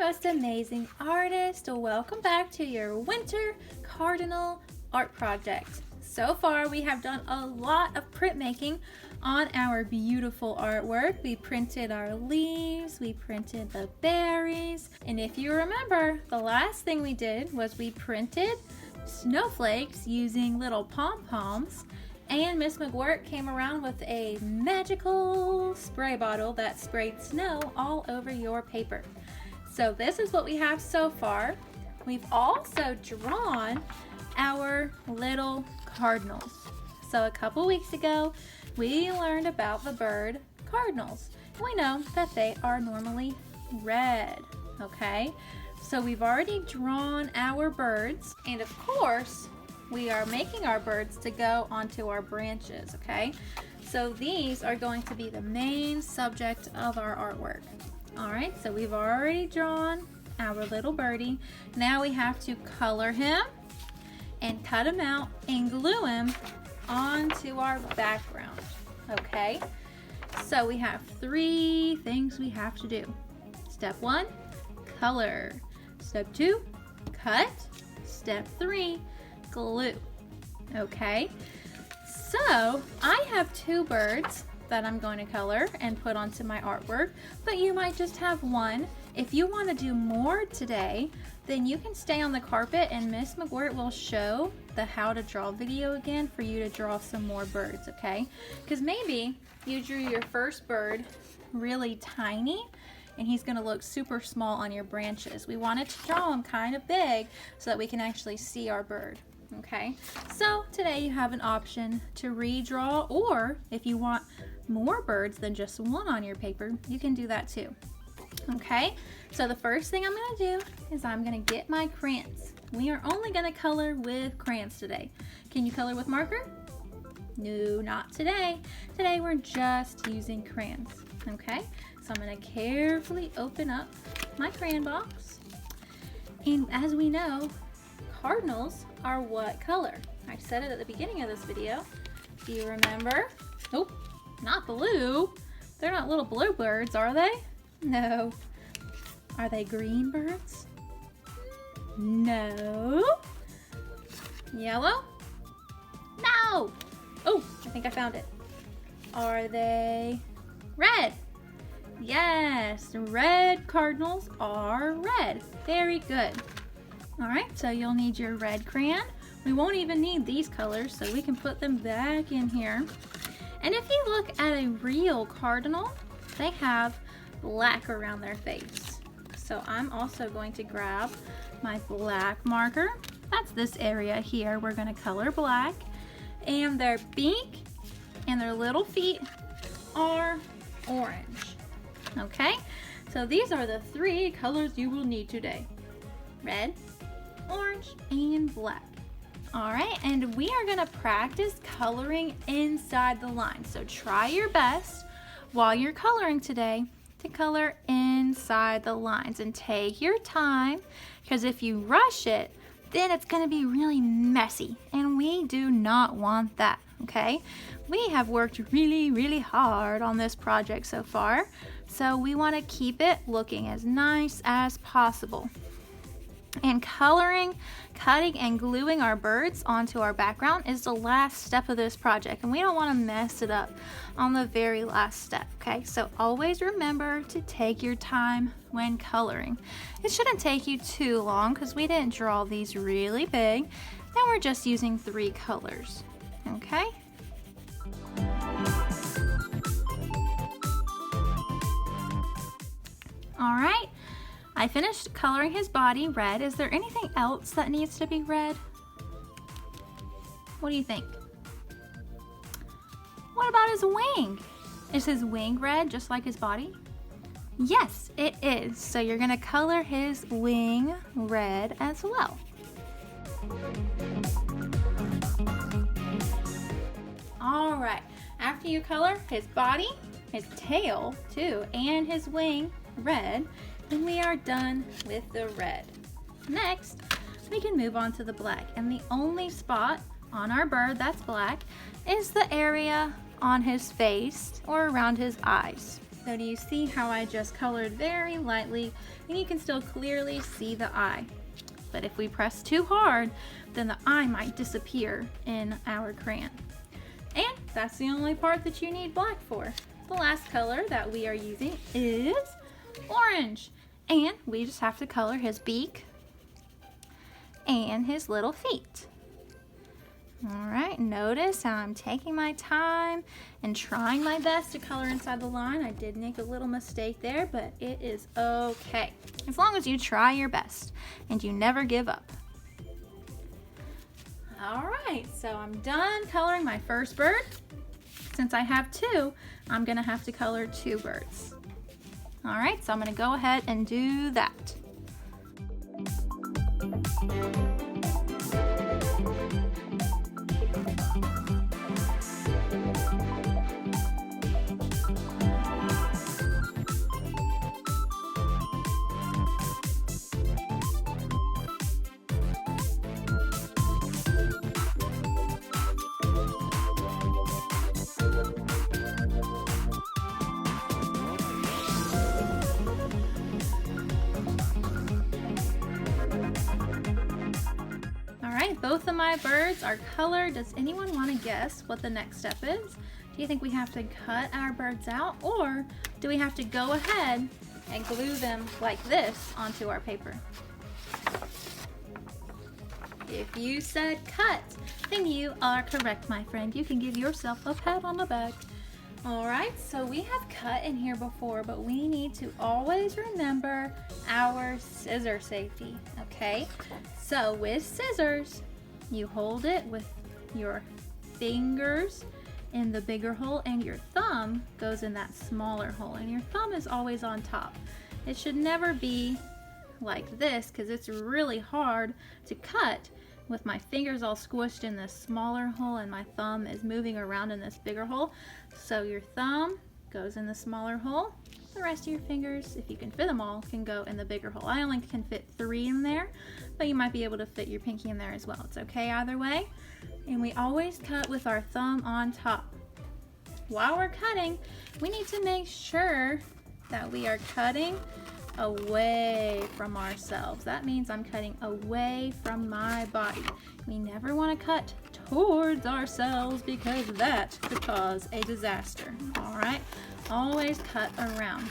most amazing artist. Welcome back to your winter cardinal art project. So far we have done a lot of printmaking on our beautiful artwork. We printed our leaves, we printed the berries, and if you remember, the last thing we did was we printed snowflakes using little pom-poms, and Miss McGuirk came around with a magical spray bottle that sprayed snow all over your paper. So this is what we have so far. We've also drawn our little cardinals. So a couple weeks ago, we learned about the bird cardinals. We know that they are normally red, okay? So we've already drawn our birds, and of course, we are making our birds to go onto our branches, okay? So these are going to be the main subject of our artwork. All right, so we've already drawn our little birdie. Now we have to color him and cut him out and glue him onto our background, okay? So we have 3 things we have to do. Step 1, color. Step 2, cut. Step 3, glue. Okay, so I have 2 birds that I'm going to color and put onto my artwork, but you might just have 1. If you want to do more today, then you can stay on the carpet and Miss McGuirk will show the how to draw video again for you to draw some more birds, okay? Because maybe you drew your first bird really tiny and he's going to look super small on your branches. We wanted to draw him kind of big so that we can actually see our bird. Okay, so today you have an option to redraw, or if you want more birds than just 1 on your paper, you can do that too. Okay, so the first thing I'm going to do is I'm going to get my crayons. We are only going to color with crayons today. Can you color with marker? No, not today. Today we're just using crayons. Okay, so I'm going to carefully open up my crayon box. And as we know, cardinals are what color? I said it at the beginning of this video. Do you remember? Nope, not blue. They're not little blue birds, are they? No. Are they green birds? No. Yellow? No. Oh, I think I found it. Are they red? Yes, red cardinals are red. Very good. All right, so you'll need your red crayon. We won't even need these colors, so we can put them back in here. And if you look at a real cardinal, they have black around their face. So I'm also going to grab my black marker. That's this area here. We're going to color black. And their beak and their little feet are orange. Okay, so these are the 3 colors you will need today. Red, orange, and black. All right, and we are gonna practice coloring inside the line. So try your best while you're coloring today to color inside the lines, and take your time, because if you rush it, then it's gonna be really messy, and we do not want that, okay? We have worked really, really hard on this project so far, so we wanna keep it looking as nice as possible. And coloring, cutting, and gluing our birds onto our background is the last step of this project, and we don't want to mess it up on the very last step, okay? So always remember to take your time when coloring. It shouldn't take you too long because we didn't draw these really big, and we're just using 3 colors, okay? All right. I finished coloring his body red. Is there anything else that needs to be red? What do you think? What about his wing? Is his wing red just like his body? Yes, it is. So you're gonna color his wing red as well. All right, after you color his body, his tail too, and his wing red, then we are done with the red. Next, we can move on to the black, and the only spot on our bird that's black is the area on his face or around his eyes. So do you see how I just colored very lightly and you can still clearly see the eye? But if we press too hard, then the eye might disappear in our crayon. And that's the only part that you need black for. The last color that we are using is orange. And we just have to color his beak and his little feet. All right, notice how I'm taking my time and trying my best to color inside the line. I did make a little mistake there, but it is okay. As long as you try your best and you never give up. All right, so I'm done coloring my first bird. Since I have two, I'm gonna have to color two birds. All right, so I'm gonna go ahead and do that. Both of my birds are colored. Does anyone want to guess what the next step is? Do you think we have to cut our birds out, or do we have to go ahead and glue them like this onto our paper? If you said cut, then you are correct, my friend. You can give yourself a pat on the back. All right, so we have cut in here before, but we need to always remember our scissor safety, okay? So with scissors, you hold it with your fingers in the bigger hole and your thumb goes in that smaller hole, and your thumb is always on top. It should never be like this because it's really hard to cut with my fingers all squished in this smaller hole and my thumb is moving around in this bigger hole. So your thumb goes in the smaller hole. The rest of your fingers, if you can fit them all, can go in the bigger hole. I only can fit 3 in there, but you might be able to fit your pinky in there as well. It's okay either way. And we always cut with our thumb on top. While we're cutting, we need to make sure that we are cutting away from ourselves. That means I'm cutting away from my body. We never want to cut towards ourselves because that could cause a disaster. All right, always cut around.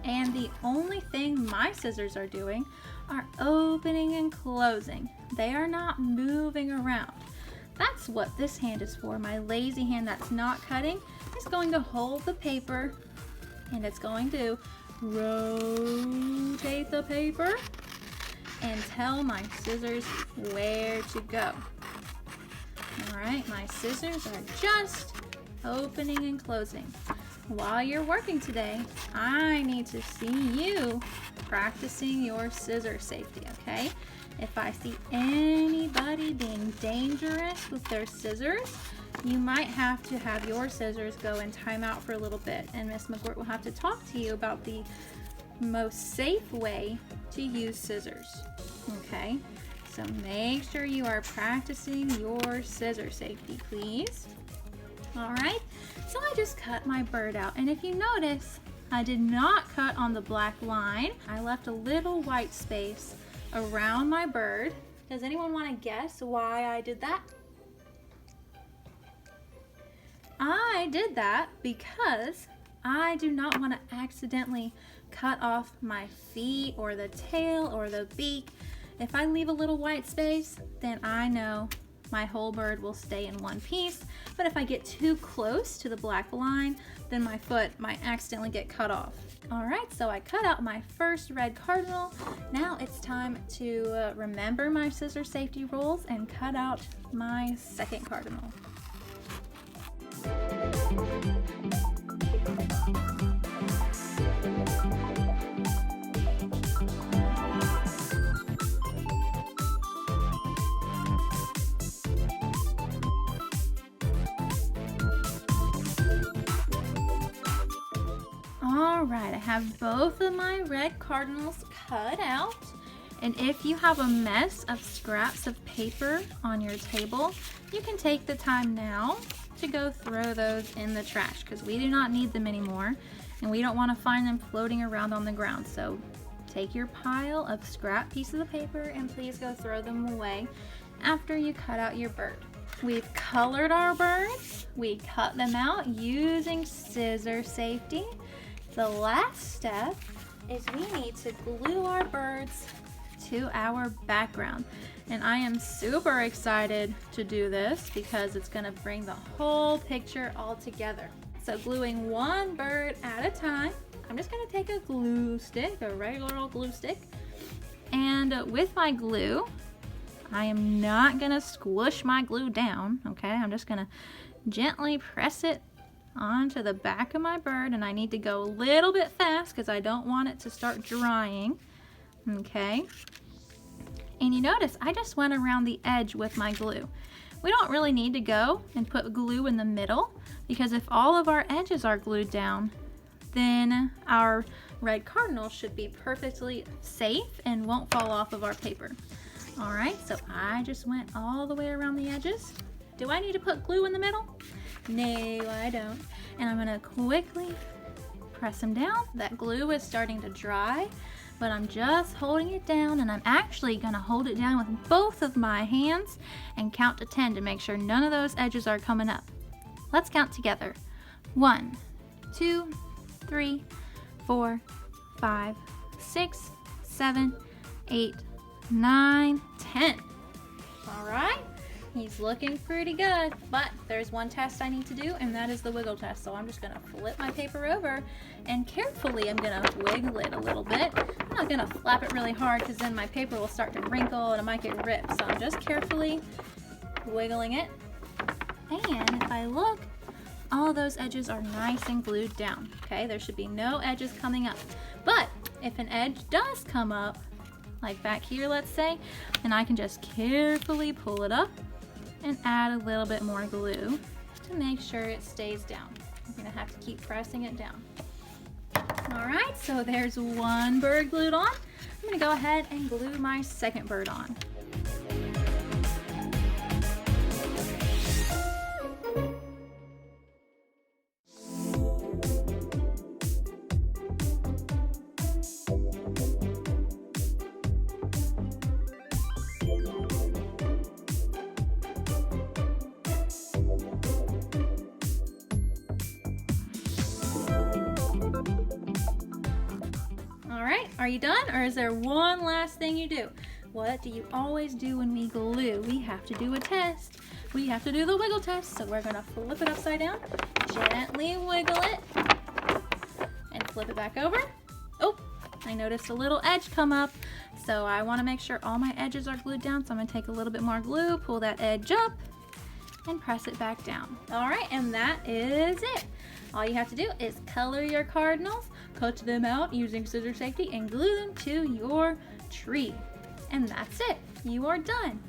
And the only thing my scissors are doing are opening and closing. They are not moving around. That's what this hand is for. My lazy hand that's not cutting is going to hold the paper and it's going to rotate the paper and tell my scissors where to go. All right, my scissors are just opening and closing. While you're working today, I need to see you practicing your scissor safety, okay? If I see anybody being dangerous with their scissors, you might have to have your scissors go in timeout for a little bit, and Miss McGirt will have to talk to you about the most safe way to use scissors, okay? So make sure you are practicing your scissor safety, please. All right, so I just cut my bird out, and if you notice, I did not cut on the black line. I left a little white space around my bird. Does anyone want to guess why I did that? I did that because I do not want to accidentally cut off my feet or the tail or the beak. If I leave a little white space, then I know my whole bird will stay in one piece. But if I get too close to the black line, then my foot might accidentally get cut off. All right, so I cut out my first red cardinal. Now it's time to remember my scissor safety rules and cut out my second cardinal. All right, I have both of my red cardinals cut out. And if you have a mess of scraps of paper on your table, you can take the time now to go throw those in the trash because we do not need them anymore and we don't want to find them floating around on the ground. So take your pile of scrap pieces of paper and please go throw them away after you cut out your bird. We've colored our birds. We cut them out using scissor safety. The last step is we need to glue our birds to our background. And I am super excited to do this because it's gonna bring the whole picture all together. So gluing one bird at a time, I'm just gonna take a glue stick, a regular old glue stick, and with my glue, I am not gonna squish my glue down, okay? I'm just gonna gently press it onto the back of my bird, and I need to go a little bit fast because I don't want it to start drying, okay? And you notice I just went around the edge with my glue. We don't really need to go and put glue in the middle because if all of our edges are glued down, then our red cardinal should be perfectly safe and won't fall off of our paper. All right, so I just went all the way around the edges. Do I need to put glue in the middle? No, I don't. And I'm gonna quickly press them down. That glue is starting to dry, but I'm just holding it down, and I'm actually gonna hold it down with both of my hands and count to 10 to make sure none of those edges are coming up. Let's count together. 1, 2, 3, 4, 5, 6, 7, 8, 9, 10. All right, he's looking pretty good, but there's one test I need to do, and that is the wiggle test. So I'm just gonna flip my paper over and carefully I'm gonna wiggle it a little bit. I'm not gonna flap it really hard because then my paper will start to wrinkle and it might get ripped. So I'm just carefully wiggling it. And if I look, all those edges are nice and glued down, okay? There should be no edges coming up. But if an edge does come up, like back here, let's say, then I can just carefully pull it up and add a little bit more glue to make sure it stays down. I'm gonna have to keep pressing it down. All right, so there's one bird glued on. I'm gonna go ahead and glue my second bird on. Are you done, or is there one last thing you do? What do you always do when we glue? We have to do a test. We have to do the wiggle test. So we're gonna flip it upside down, gently wiggle it, and flip it back over. Oh, I noticed a little edge come up. So I wanna make sure all my edges are glued down. So I'm gonna take a little bit more glue, pull that edge up, and press it back down. All right, and that is it. All you have to do is color your cardinals, cut them out using scissor safety, and glue them to your tree. And that's it. You are done.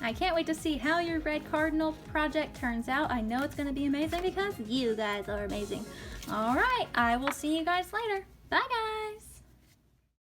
I can't wait to see how your red cardinal project turns out. I know it's going to be amazing because you guys are amazing. All right, I will see you guys later. Bye, guys.